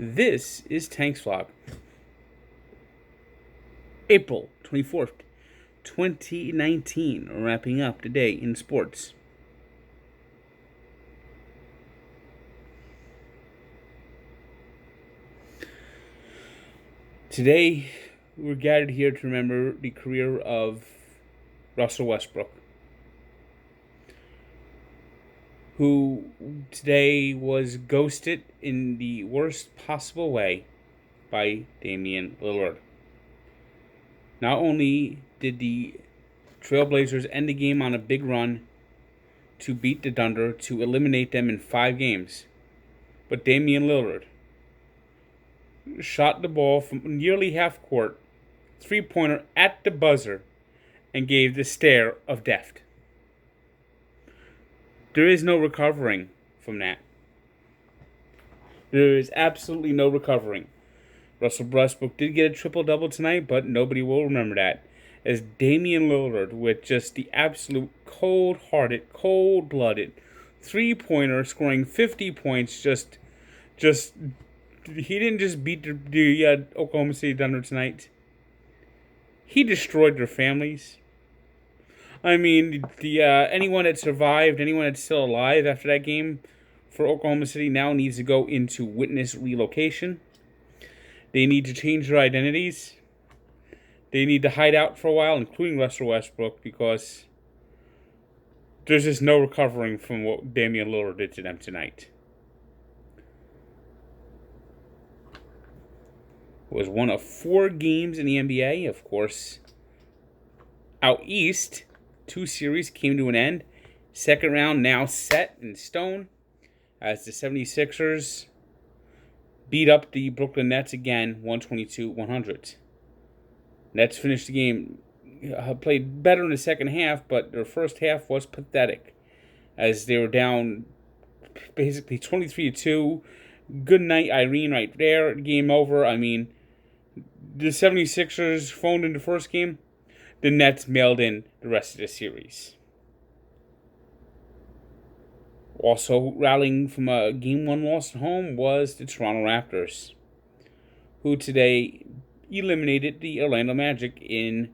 This is Tank's Vlog, April 24th, 2019, wrapping up today in sports. Today, we're gathered here to remember the career of Russell Westbrook, who today was ghosted in the worst possible way by Damian Lillard. Not only did the Trailblazers end the game on a big run to beat the Thunder to eliminate them in 5 games, but Damian Lillard shot the ball from nearly half court, three-pointer at the buzzer, and gave the stare of death. There is no recovering from that. There is absolutely no recovering. Russell Westbrook did get a triple-double tonight, but nobody will remember that. As Damian Lillard, with just the absolute cold-hearted, cold-blooded three-pointer, scoring 50 points, he didn't just beat the Oklahoma City Thunder tonight. He destroyed their families. I mean, anyone that survived, anyone that's still alive after that game for Oklahoma City now needs to go into witness relocation. They need to change their identities. They need to hide out for a while, including Russell Westbrook, because there's just no recovering from what Damian Lillard did to them tonight. It was one of 4 games in the NBA, of course. Out east, 2 series came to an end. Second round now set in stone as the 76ers beat up the Brooklyn Nets again, 122-100. Nets finished the game, played better in the second half, but their first half was pathetic as they were down basically 23-2. Good night, Irene, right there. Game over. I mean, the 76ers phoned in the first game. The Nets mailed in the rest of the series. Also rallying from a Game 1 loss at home was the Toronto Raptors, who today eliminated the Orlando Magic in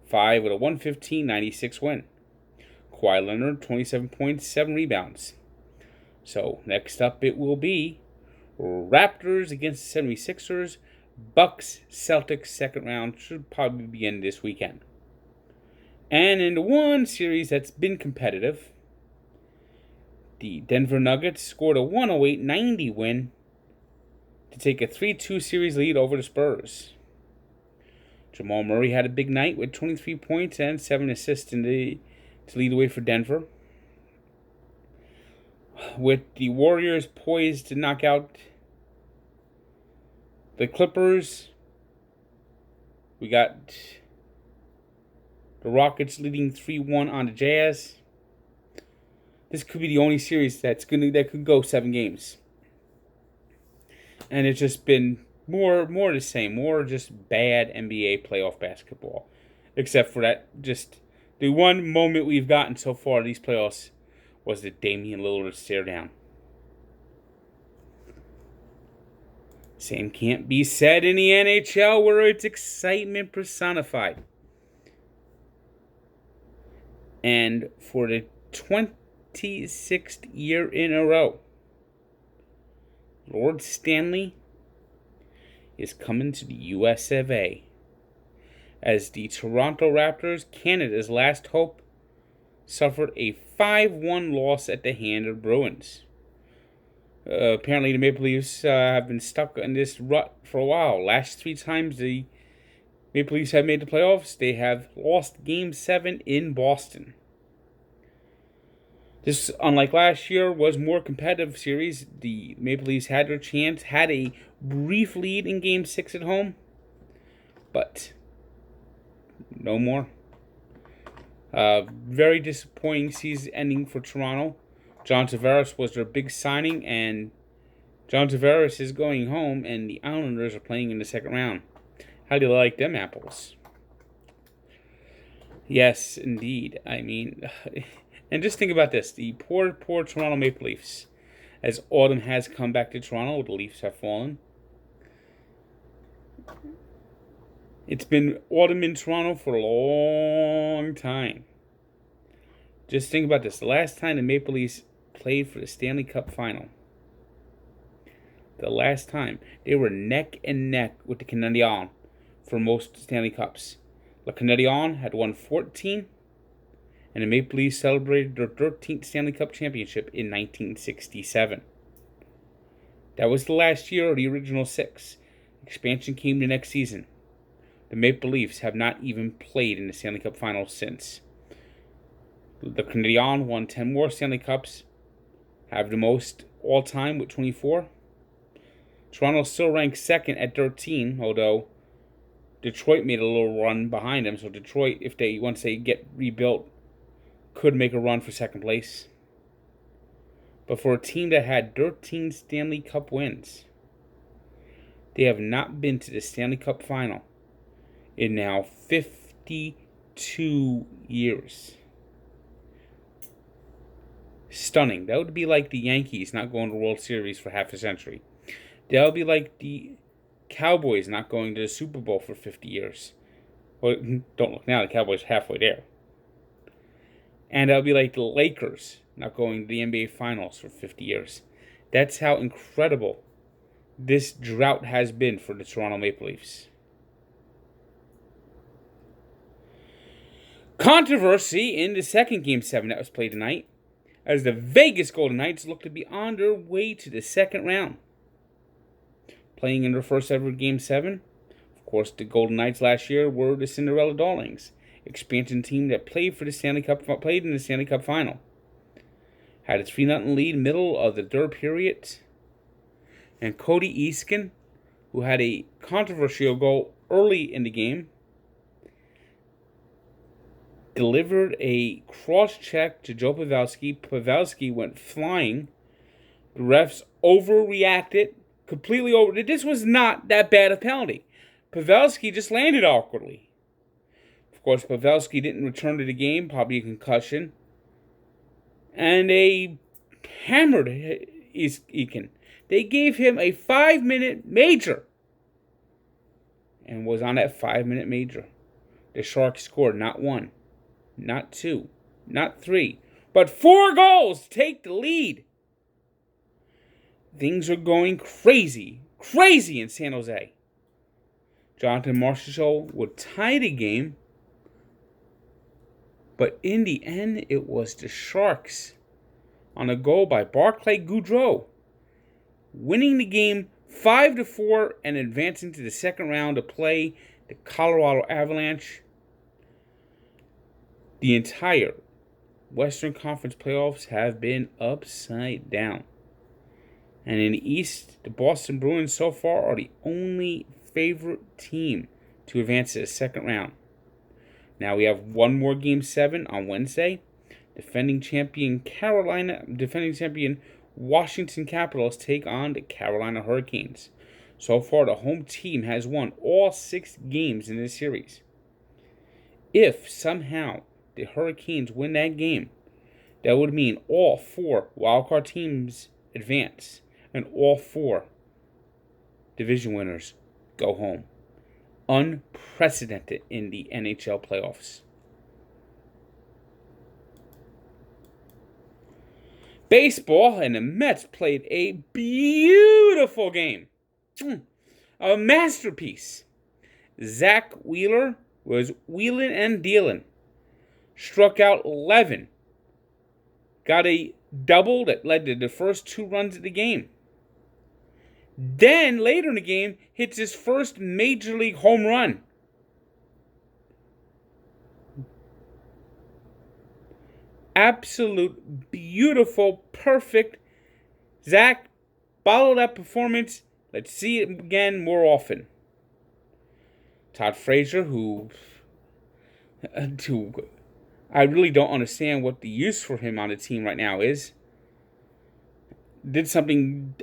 5 with a 115-96 win. Kawhi Leonard, 27 points, 7 rebounds. So next up it will be Raptors against the 76ers. Bucks, Celtics, second round should probably begin this weekend. And in the one series that's been competitive, the Denver Nuggets scored a 108-90 win to take a 3-2 series lead over the Spurs. Jamal Murray had a big night with 23 points and 7 assists to lead the way for Denver. With the Warriors poised to knock out the Clippers, we got the Rockets leading 3-1 on the Jazz. This could be the only series that could go 7 games. And it's just been more the same, more just bad NBA playoff basketball. Except for that, just the one moment we've gotten so far in these playoffs was the Damian Lillard stare down. Same can't be said in the NHL, where it's excitement personified. And for the 26th year in a row, Lord Stanley is coming to the US of A. As the Toronto Raptors, Canada's last hope, suffered a 5-1 loss at the hand of Bruins. Apparently the Maple Leafs have been stuck in this rut for a while. Last 3 times the Maple Leafs have made the playoffs, they have lost Game 7 in Boston. This, unlike last year, was more competitive series. The Maple Leafs had their chance, had a brief lead in Game 6 at home, but no more. Very disappointing season ending for Toronto. John Tavares was their big signing, and John Tavares is going home, and the Islanders are playing in the second round. How do you like them apples? Yes, indeed. I mean, and just think about this. The poor Toronto Maple Leafs. As autumn has come back to Toronto, the Leafs have fallen. It's been autumn in Toronto for a long time. Just think about this. The last time the Maple Leafs played for the Stanley Cup final, the last time, they were neck and neck with the Canadiens for most Stanley Cups. The Canadiens had won 14, and the Maple Leafs celebrated their 13th Stanley Cup championship in 1967. That was the last year of the original 6. Expansion came the next season. The Maple Leafs have not even played in the Stanley Cup Finals since. The Canadiens won 10 more Stanley Cups, have the most all-time with 24. Toronto still ranks second at 13, although Detroit made a little run behind them. So Detroit, once they get rebuilt, could make a run for second place. But for a team that had 13 Stanley Cup wins, they have not been to the Stanley Cup final in now 52 years. Stunning. That would be like the Yankees not going to the World Series for half a century. That would be like the Cowboys not going to the Super Bowl for 50 years. Well, don't look now, the Cowboys are halfway there. And that would be like the Lakers not going to the NBA Finals for 50 years. That's how incredible this drought has been for the Toronto Maple Leafs. Controversy in the second Game 7 that was played tonight, as the Vegas Golden Knights look to be on their way to the second round. Playing in their first ever Game 7, of course, the Golden Knights last year were the Cinderella Darlings, expansion team that played in the Stanley Cup final. Had a 3-0 lead middle of the third period, and Cody Easkin, who had a controversial goal early in the game, delivered a cross-check to Joe Pavelski. Pavelski went flying. The refs overreacted, completely over. This was not that bad a penalty. Pavelski just landed awkwardly. Of course, Pavelski didn't return to the game, probably a concussion. And they hammered Eakin. They gave him a 5-minute major. And was on that 5-minute major. The Sharks scored not 1, not 2, not 3, but 4 goals to take the lead. Things are going crazy in San Jose. Jonathan Marchessault would tie the game, but in the end, it was the Sharks on a goal by Barclay Goodrow, winning the game 5-4 and advancing to the second round to play the Colorado Avalanche. The entire Western Conference playoffs have been upside down. And in the East, the Boston Bruins so far are the only favorite team to advance to the second round. Now we have one more Game 7 on Wednesday. Defending champion Washington Capitals take on the Carolina Hurricanes. So far, the home team has won all 6 games in this series. If somehow the Hurricanes win that game, that would mean all 4 wildcard teams advance and all 4 division winners go home. Unprecedented in the NHL playoffs. Baseball, and the Mets played a beautiful game. A masterpiece. Zach Wheeler was wheeling and dealing. Struck out 11. Got a double that led to the first 2 runs of the game. Then, later in the game, hits his first Major League home run. Absolute, beautiful, perfect. Zach, follow that performance. Let's see it again more often. Todd Frazier, who I really don't understand what the use for him on the team right now is. Did something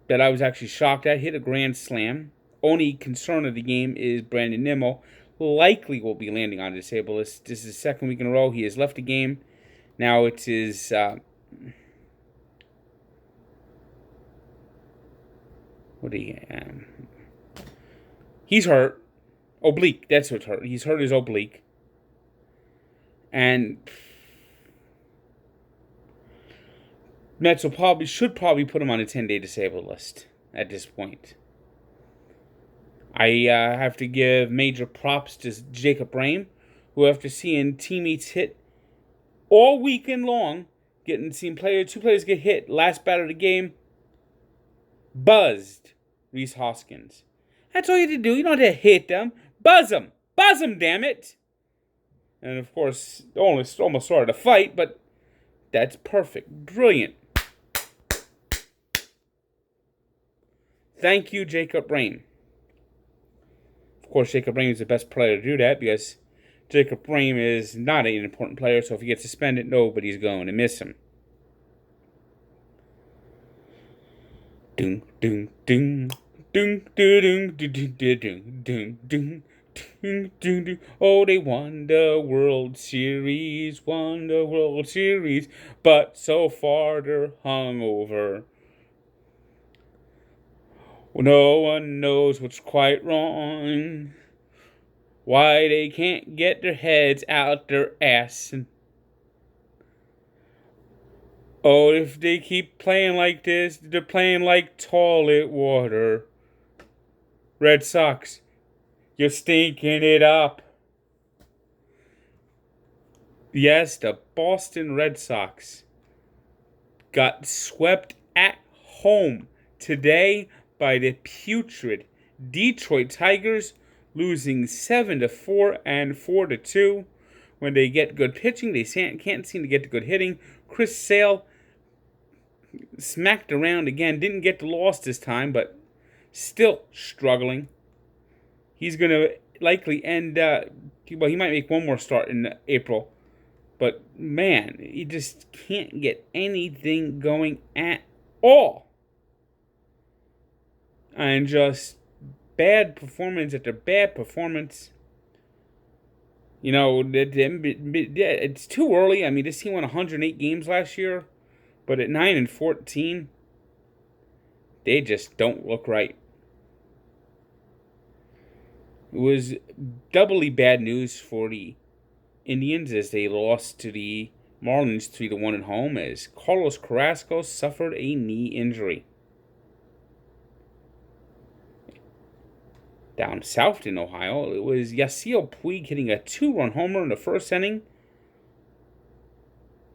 that I was actually shocked at. Hit a grand slam. Only concern of the game is Brandon Nimmo. Likely will be landing on the disabled list. This is the second week in a row he has left the game. Now it is He's hurt. Oblique. That's what's hurt. He's hurt his oblique. And Mets should probably put him on a 10-day disabled list at this point. I have to give major props to Jacob Brame, who after seeing teammates hit all weekend long, seeing two players get hit last batter of the game, buzzed Rhys Hoskins. That's all you have to do. You don't have to hit them. Buzz them. Buzz them, damn it. And of course, almost started a fight, but that's perfect. Brilliant. Thank you, Jacob Brame. Of course, Jacob Brame is the best player to do that because Jacob Brame is not an important player, so if he gets suspended, nobody's going to miss him. Ding, ding, ding. Ding, ding, ding, ding, ding, ding, ding, ding, ding. Oh, they won the World Series, but so far they're hungover. No one knows what's quite wrong. Why they can't get their heads out their ass. Oh, if they keep playing like this, they're playing like toilet water. Red Sox, you're stinking it up. Yes, the Boston Red Sox got swept at home today by the putrid Detroit Tigers, losing 7-4 and 4-2. When they get good pitching, they can't seem to get the good hitting. Chris Sale smacked around again, didn't get the loss this time, but still struggling. He's going to likely end, he might make one more start in April. But, man, he just can't get anything going at all. And just bad performance after bad performance. You know, it's too early. I mean, this team won 108 games last year. But at 9-14, they just don't look right. It was doubly bad news for the Indians as they lost to the Marlins 3-1 at home as Carlos Carrasco suffered a knee injury. Down south in Ohio, it was Yasiel Puig hitting a 2-run homer in the first inning,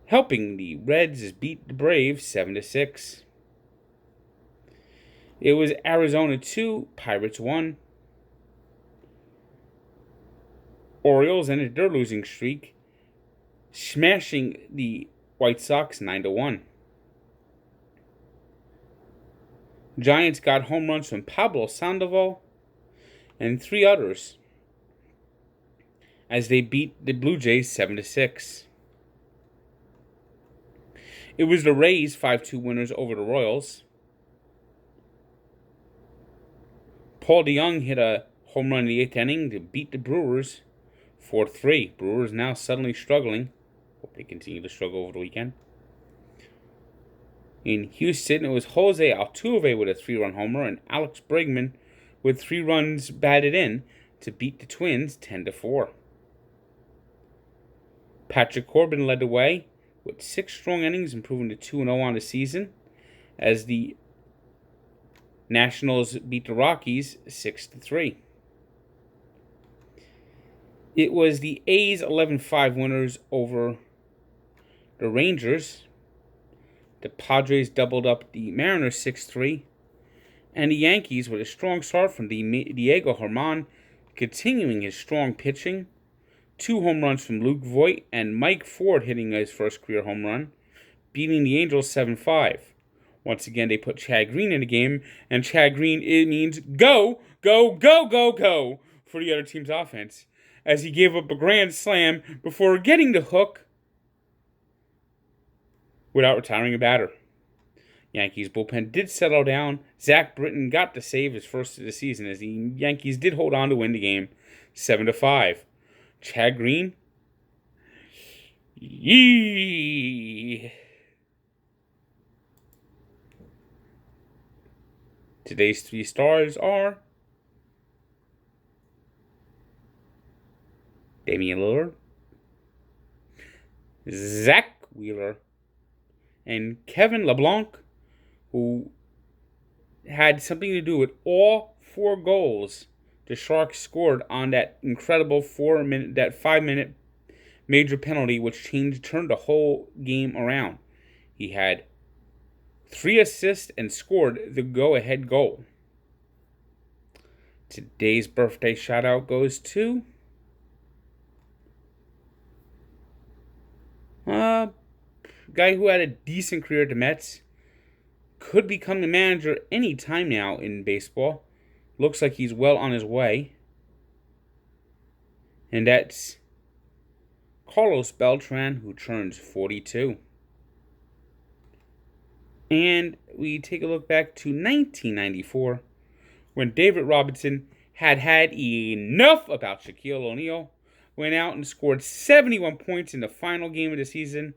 helping the Reds beat the Braves 7-6. It was Arizona 2, Pirates 1. Orioles ended their losing streak, smashing the White Sox 9-1. Giants got home runs from Pablo Sandoval and 3 others as they beat the Blue Jays 7-6. It was the Rays 5-2 winners over the Royals. Paul DeJong hit a home run in the 8th inning to beat the Brewers 4-3. Brewers now suddenly struggling. Hope they continue to struggle over the weekend. In Houston, it was Jose Altuve with a 3-run homer and Alex Bregman with 3 runs batted in to beat the Twins 10-4. Patrick Corbin led the way with 6 strong innings, improving to 2-0 on the season as the Nationals beat the Rockies 6-3. It was the A's 11-5 winners over the Rangers. The Padres doubled up the Mariners 6-3. And the Yankees, with a strong start from Diego Germán, continuing his strong pitching. 2 home runs from Luke Voit and Mike Ford hitting his first career home run, beating the Angels 7-5. Once again, they put Chad Green in the game, and Chad Green, it means go, go, go, go, go for the other team's offense, as he gave up a grand slam before getting the hook without retiring a batter. Yankees bullpen did settle down. Zach Britton got the save, his first of the season, as the Yankees did hold on to win the game 7-5. Chad Green, yee. Today's 3 stars are Damian Lillard, Zach Wheeler, and Kevin LeBlanc, who had something to do with all 4 goals the Sharks scored on that incredible 5-minute major penalty, which turned the whole game around. He had 3 assists and scored the go-ahead goal. Today's birthday shout-out goes to a guy who had a decent career at the Mets. Could become the manager any time now in baseball. Looks like he's well on his way. And that's Carlos Beltran, who turns 42. And we take a look back to 1994, when David Robinson had enough about Shaquille O'Neal, went out and scored 71 points in the final game of the season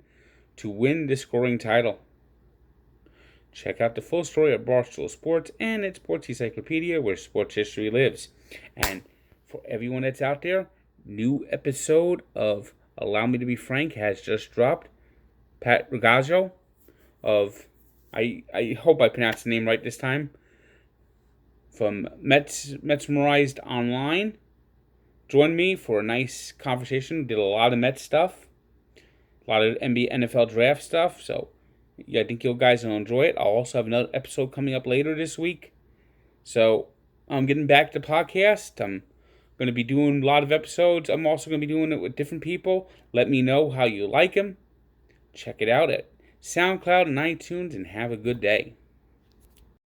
to win the scoring title. Check out the full story at Barstool Sports and its Sports Encyclopedia, where sports history lives. And for everyone that's out there, new episode of Allow Me to Be Frank has just dropped. Pat Ragazzo of, I hope I pronounced the name right this time, from Metsmerized Online, joined me for a nice conversation. Did a lot of Mets stuff, a lot of NBA, NFL draft stuff, so yeah, I think you guys will enjoy it. I'll also have another episode coming up later this week. So I'm getting back to the podcast. I'm going to be doing a lot of episodes. I'm also going to be doing it with different people. Let me know how you like them. Check it out at SoundCloud and iTunes, and have a good day.